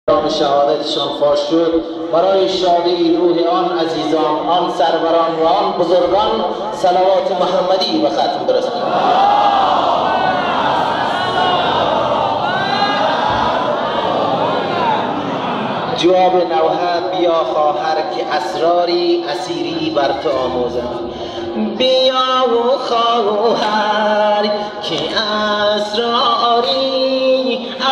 شهادتشان فاش شد. برای شادی روح آن عزیزان، آن سروران و آن بزرگان صلوات محمدی به ختم برسانید. جواب نوحه: بیا خواهر که اسراری اسیری بر تو آموزم. بیا خواهر که اسراری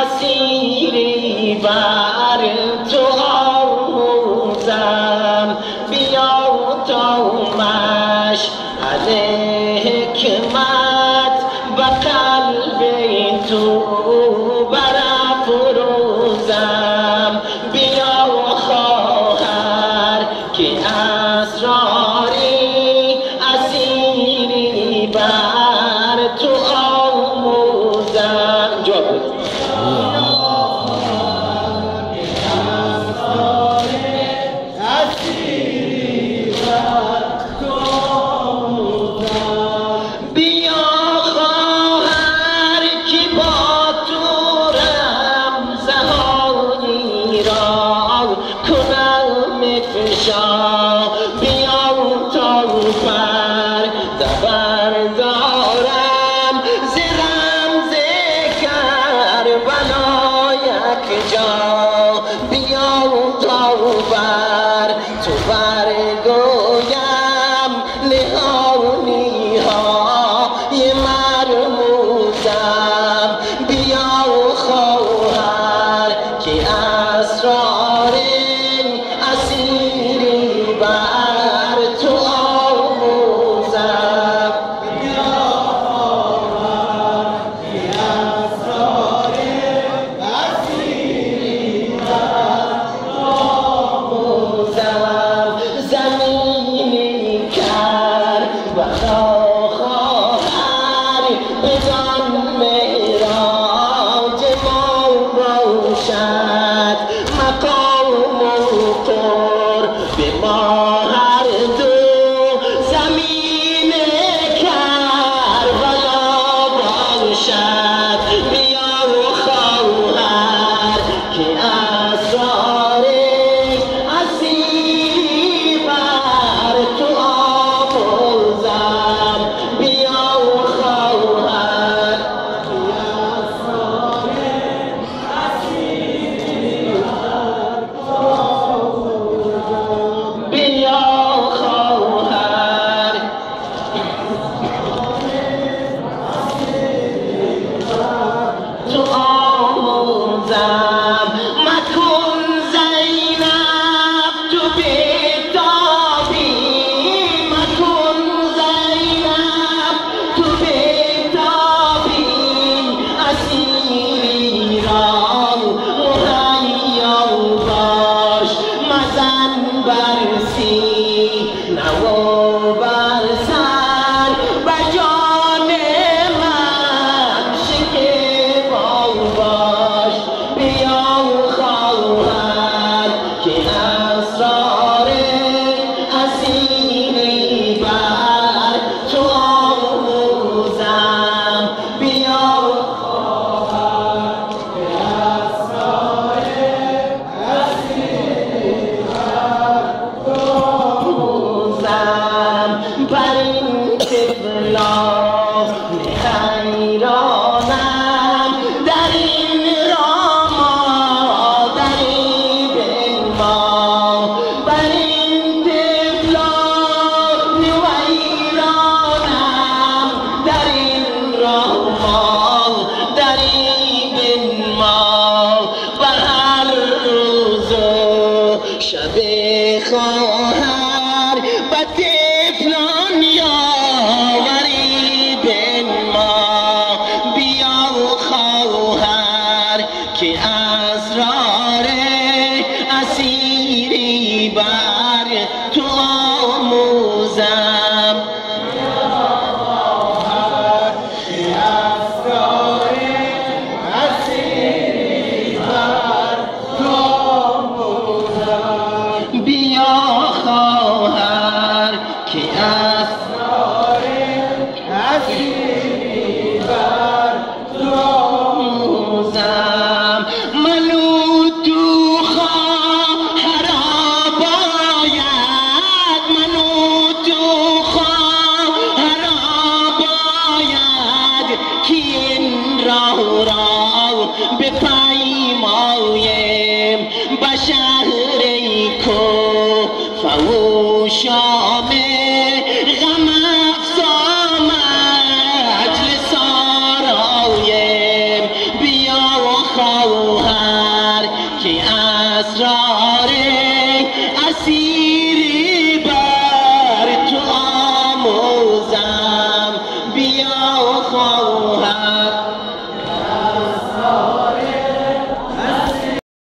اسیری بر تو آموزم. بیا تا مشعل حکمت و قلب تو برافروزم. بیا خواهر که اسراری اسیری بر تو آموزم. جواب بیا تا پر بردارم ز رمز کربلا یک جا. بیا تا بر تو برگویم نهانی های مرموزم. بیا خواهر که اسرار اسیری بر تو آموزم. بیا خواهر که اسرار اسیری بر تو آموزم. زمینی کربلا خواهر بدان معراج ما باشد. مقام و قرب ما هر دو زمین کربلا باشد. بیا خواهر که اسرار اسیری بر تو آموزم. بیا خواهر که اسرار اسیری بر تو آموزم. بیا خواهر تو آموزم. مکن زینب تو بیتابی. مکن زینب تو بیتابی. اسیری را مهیا باش. مزن بر سینه و بر سر و جان من شکیبا باش. بیا خواهر که اسرار اسیری بر تو آموزم. بیا خواهر که اسرار اسیری بر تو آموزم. بر این طفلان حیرانم در این راه دری بنما. بر این طفلان حیرانم در این راه دری بنما. و هر روز و شب خواهر و طفلان یاوری بنما. بیا خواهر که اسرار اسیری بر تو آموزم. که اسرار اسیری بر تو آموزم. راه را به پیمایم به شهر کوفه و شام